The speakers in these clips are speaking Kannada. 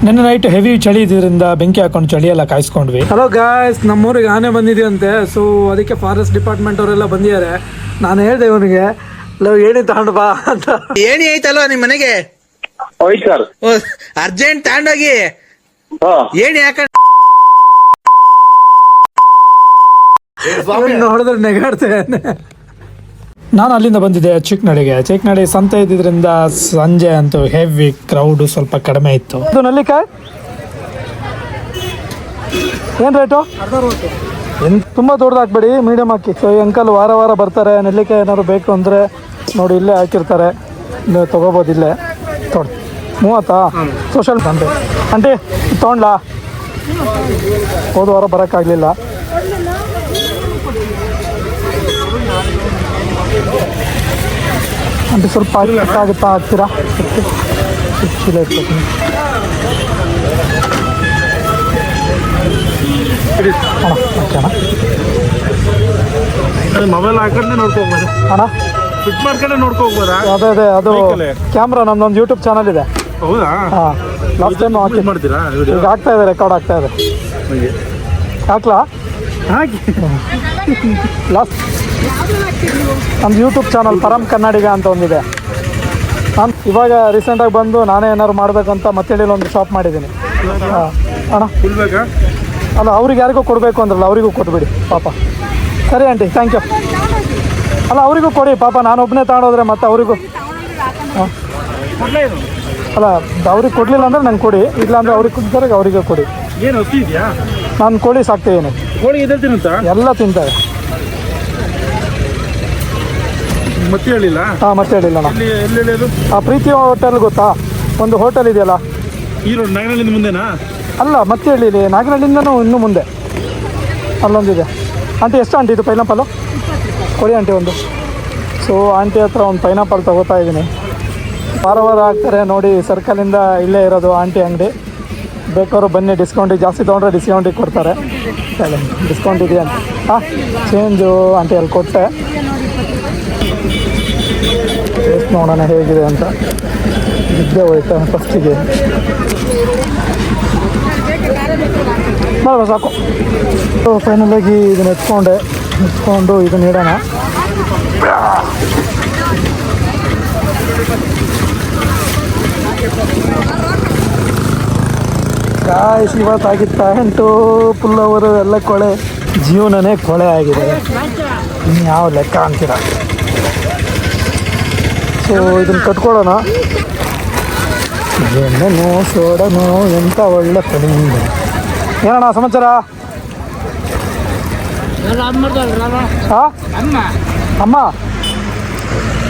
ನಿನ್ನೆ ನೈಟ್ ಹೆವಿ ಚಳಿ ಇದರಿಂದ ಬೆಂಕಿ ಹಾಕೊಂಡು ಚಳಿ ಎಲ್ಲ ಕಾಯಿಸ್ಕೊಂಡ್ವಿ. ಹಲೋ ಗಾಯ್ಸ್, ನಮ್ಮೂರಿಗೆ ಆನೆ ಬಂದಿದೆಯಂತೆ. ಸೊ ಅದಕ್ಕೆ ಫಾರೆಸ್ಟ್ ಡಿಪಾರ್ಟ್ಮೆಂಟ್ ಅವರೆಲ್ಲ ಬಂದಿದ್ದಾರೆ. ನಾನು ಹೇಳ್ದೆ ಇವನಿಗೆ ಏಣಿ ತಗೊಂಡು ಬಾ ಅಂತ. ಏಣಿ ಐತಲ್ವಾ ನಿಮ್ ಮನೆಗೆ? ಅರ್ಜೆಂಟ್ ತಗೊಂಡೋಗಿ ಏಣಿ ಹಾಕೊಂಡ್ ನೋಡಿದ್ರೆ ನೆಗಾಡ್ತೇನೆ. ನಾನು ಅಲ್ಲಿಂದ ಬಂದಿದ್ದೆ ಚಿಕ್ಕನಳ್ಳಿ ಸಂತೆ ಇದ್ದಿದ್ರಿಂದ ಸಂಜೆ ಅಂತೂ ಹೆವಿ ಕ್ರೌಡ್ ಸ್ವಲ್ಪ ಕಡಿಮೆ ಇತ್ತು. ಇದು ನೆಲ್ಲಿಕಾಯಿ ಏನ್ ರೇಟು? ತುಂಬ ದೊಡ್ಡದಾಕ್ಬೇಡಿ, ಮೀಡಿಯಮ್ ಹಾಕಿ. ಸೊ ಈ ಅಂಕಲ್ ವಾರ ವಾರ ಬರ್ತಾರೆ. ನೆಲ್ಲಿಕಾಯಿ ಏನಾದ್ರು ಬೇಕು ಅಂದರೆ ನೋಡಿ ಇಲ್ಲೇ ಹಾಕಿರ್ತಾರೆ, ನೀವು ತೊಗೋಬೋದು. ಇಲ್ಲೇ ತೊಗೊಳ್ಳಿ. 30 ಸೋಷಲ್ ಆಂಟಿ ತೊಗೊಂಡ್ಲಾ? ಹೋದ ವಾರ ಬರೋಕ್ಕಾಗಲಿಲ್ಲ. ಆಂಟಿ ಸ್ವಲ್ಪ ಆಗುತ್ತಾ? ಹಾಕ್ತೀರಾ? ಚೀಲ ಇಟ್ಕೊತೀನಿ. ಮೊಬೈಲ್ ಹಾಕೊಂಡೆ ನೋಡ್ಕೋಬೋದು ಅಣ್ಣ, ಫಿಟ್ ಮಾಡ್ಕೊಂಡೆ ನೋಡ್ಕೋಬೋದಾ? ಅದೇ ಅದು ಕ್ಯಾಮ್ರಾ. ನಮ್ದೊಂದು ಯೂಟ್ಯೂಬ್ ಚಾನಲ್ ಇದೆ. ಹೌದಾ? ಹಾಂ, ಲಾಸ್ಟ್ ಟೈಮ್ ಮಾಡ್ತೀರಾ? ಈಗ ಆಗ್ತಾ ಇದೆ, ರೆಕಾರ್ಡ್ ಆಗ್ತಾ ಇದೆ. ಹಾಕ್ಲಾ? ಹಾಕಿ. ಲಾಸ್ಟ್ ನಮ್ದು ಯೂಟ್ಯೂಬ್ ಚಾನಲ್ ಪರಂ ಕನ್ನಡಿಗ ಅಂತ ಒಂದಿದೆ. ನಾನು ಇವಾಗ ರೀಸೆಂಟಾಗಿ ಬಂದು ನಾನೇ ಏನಾದ್ರು ಮಾಡಬೇಕಂತ ಮತ್ತೇಳಿ ಒಂದು ಶಾಪ್ ಮಾಡಿದ್ದೀನಿ. ಹಾಂ ಅಣ್ಣ, ಫುಲ್ ಬೇಕಾ? ಅಲ್ಲ, ಅವ್ರಿಗೆ ಯಾರಿಗೂ ಕೊಡಬೇಕು ಅಂದ್ರಲ್ಲ, ಅವರಿಗೂ ಕೊಟ್ಬಿಡಿ ಪಾಪ. ಸರಿ ಆಂಟಿ, ಥ್ಯಾಂಕ್ ಯು. ಅಲ್ಲ, ಅವರಿಗೂ ಕೊಡಿ ಪಾಪ. ನಾನು ಒಬ್ಬನೇ ತಗೊಂಡೋದ್ರೆ ಮತ್ತೆ ಅವರಿಗೂ. ಹಾಂ, ಅಲ್ಲ, ಅವ್ರಿಗೆ ಕೊಡಲಿಲ್ಲ ಅಂದರೆ ನಂಗೆ ಕೊಡಿ, ಇಲ್ಲಾಂದರೆ ಅವ್ರಿಗೆ ಕೊಡ್ತಾರೆ, ಅವರಿಗೆ ಕೊಡಿ. ಏನು ಹೊಸಿ ಇದೆಯಾ? ನಾನು ಕೋಳಿ ಸಾಕ್ತಿದ್ದೀನಿ. ಕೋಳಿ ಇದೆ ತಿನ್ನುತ್ತಾ? ಎಲ್ಲ ತಿಂತಾರೆ. ಮತ್ತೆ ಹೇಳಿಲ್ಲ? ಹಾಂ, ಮತ್ತೆ ಹೇಳಿಲ್ಲ ಅಣ್ಣ. ಎಲ್ಲಿ ಹೇಳಿಯೋದು? ಆ ಪ್ರೀತಿ ಹೋಟೆಲ್ ಗೊತ್ತಾ? ಒಂದು ಹೋಟೆಲ್ ಇದೆಯಲ್ಲ, ಈ ರೋಡ್ ನಾಗನಹಳ್ಳಿ ಮುಂದೆನಾ? ಅಲ್ಲ, ಮತ್ತೆ ಹೇಳಿ, ನಾಗನಹಳ್ಳಿಂದನೂ ಇನ್ನೂ ಮುಂದೆ ಅಲ್ಲೊಂದಿದೆ. ಆಂಟಿ ಎಷ್ಟು ಆಂಟಿ ಇದು ಪೈನಾಪಲ್ಲು? ಕೊಡಿ ಆಂಟಿ ಒಂದು. ಸೊ ಆಂಟಿ ಹತ್ರ ಒಂದು ಪೈನಾಪಲ್ ತೊಗೋತಾ ಇದ್ದೀನಿ. ವಾರ ವಾರ ಹಾಕ್ತಾರೆ ನೋಡಿ. ಸರ್ಕಲಿಂದ ಇಲ್ಲೇ ಇರೋದು ಆಂಟಿ ಅಂಗಡಿ. ಬೇಕಾದ್ರು ಬನ್ನಿ, ಡಿಸ್ಕೌಂಟಿಗೆ ಜಾಸ್ತಿ ತೊಗೊಂಡ್ರೆ ಡಿಸ್ಕೌಂಟಿಗೆ ಕೊಡ್ತಾರೆ. ಡಿಸ್ಕೌಂಟ್ ಇದೆಯಾ ಅಂತ. ಹಾಂ, ಚೇಂಜು ಆಂಟಿ ಅಲ್ಲಿ ಕೊಟ್ಟೆ. ಟೇಸ್ಟ್ ನೋಡೋಣ ಹೇಗಿದೆ ಅಂತ. ನಿದ್ದೆ ಹೋಯ್ತಾ ಫಸ್ಟಿಗೆ. ಬರಲ್ಲ ಸಾಕು. ಸೊ ಫೈನಲಾಗಿ ಇದನ್ನ ಎತ್ಕೊಂಡು ಇದನ್ನ ಇಡೋಣ. ಗಾಯ್ಸ್, ಇವತ್ತಾಗಿತ್ತು ಪ್ಯಾಂಟು ಪುಲ್ಲವರು ಎಲ್ಲ ಕೊಳೆ. ಜೀವನನೇ ಕೊಳೆ ಆಗಿದೆ. ಇನ್ಯಾವ ಲೆಕ್ಕ ಅಂತೀರ? ಸೊ ಇದನ್ನು ಕಟ್ಕೊಳ್ಳೋಣ. ಎಣ್ಣೆನೋ ಸೋಡನೋ ಎಂಥ ಒಳ್ಳೆ ಕಡಿಮೆ. ಏನಣ್ಣ ಸಮಾಚಾರ? ಹಾಂ,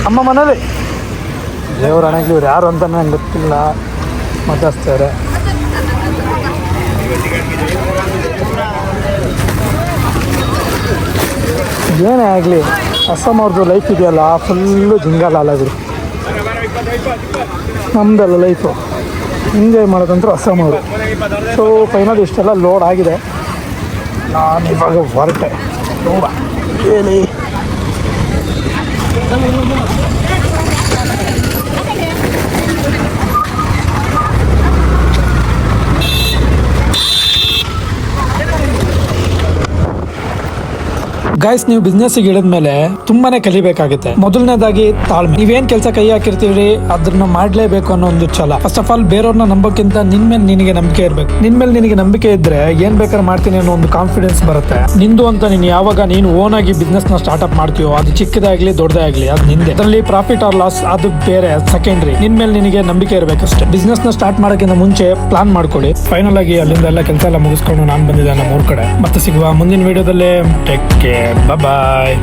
ಅಮ್ಮ ಮನೇಲಿ. ದೇವ್ರ ಹಣೆಗೆ ಇವ್ರು ಯಾರು ಅಂತ ನಂಗೆ ಗೊತ್ತಿಲ್ಲ. ಮಜಾಸ್ತಾರೆ. ಏನೇ ಆಗಲಿ, ಅಸ್ಸಾಂ ಅವ್ರದ್ದು ಲೈಫ್ ಇದೆಯಲ್ಲ, ಫುಲ್ಲು ಜಿಂಗಾಲ ಅಲ್ಲದು. ನಮ್ಮದಲ್ಲ ಲೈಫು. ಎಂಜಾಯ್ ಮಾಡೋದಂತೂ ಅಸ್ಸಾಂ ಅವರು. ಸೊ ಫೈನಲ್ ಇಷ್ಟೆಲ್ಲ ಲೋಡ್ ಆಗಿದೆ. ನಾನು ಇವಾಗ ಹೊರಟೆ. ಹೇಳಿ ಗೈಸ್, ನೀವು ಬಿಸ್ನೆಸ್ಸಿಗೆ ಇಳಿದ್ಮೇಲೆ ತುಂಬಾನೇ ಕಲಿಬೇಕಾಗುತ್ತೆ. ಮೊದಲನೇದಾಗಿ ತಾಳ್ಮೆ. ನೀವೇನ್ ಕೆಲಸ ಕೈ ಹಾಕಿರ್ತೀವ್ರಿ ಅದನ್ನ ಮಾಡ್ಲೇಬೇಕು ಅನ್ನೋ ಒಂದು ಛಲ. ಫಸ್ಟ್ ಆಫ್ ಆಲ್ ಬೇರೆಯವ್ರನ್ನ ನಂಬೋಕ್ಕಿಂತ ನಿನ್ಮೇಲೆ ನಿನಗೆ ನಂಬಿಕೆ ಇರ್ಬೇಕು. ನಿನ್ಮೇಲೆ ನಿನಗೆ ನಂಬಿಕೆ ಇದ್ರೆ ಏನ್ ಬೇಕಾದ್ರೆ ಮಾಡ್ತೀನಿ ಅನ್ನೋ ಒಂದು ಕಾನ್ಫಿಡೆನ್ಸ್ ಬರುತ್ತೆ. ನಿಂದು ಅಂತ ನೀನು ಯಾವಾಗ ನೀನು ಓನ್ ಆಗಿ ಬಿಸ್ನೆಸ್ ನ ಸ್ಟಾರ್ಟ್ಅಪ್ ಮಾಡ್ತೀಯೋ, ಅದು ಚಿಕ್ಕದಾಗ್ಲಿ ದೊಡ್ಡದಾಗ್ಲಿ, ಅದು ನಿಂದೆ. ಅದರಲ್ಲಿ ಪ್ರಾಫಿಟ್ ಆರ್ ಲಾಸ್ ಅದು ಬೇರೆ, ಸೆಕೆಂಡ್ರಿ. ನಿನ್ಮೇಲೆ ನಿನಗೆ ನಂಬಿಕೆ ಇರ್ಬೇಕಷ್ಟೇ. ಬಿಸ್ನೆಸ್ ನ ಸ್ಟಾರ್ಟ್ ಮಾಡೋಕ್ಕಿಂತ ಮುಂಚೆ ಪ್ಲಾನ್ ಮಾಡ್ಕೊಳ್ಳಿ. ಫೈನಲ್ ಆಗಿ ಅಲ್ಲಿಂದ ಎಲ್ಲ ಕೆಲಸ ಎಲ್ಲ ಮುಗಿಸ್ಕೊಂಡು ನಾನು ಬಂದಿದ್ದೆ ನಮ್ಮ ಊರ್ ಕಡೆ. ಮತ್ತೆ ಸಿಗುವ ಮುಂದಿನ ವಿಡಿಯೋದಲ್ಲಿ. ಟೇಕ್ ಕೇರ್, ಬಾಯ್.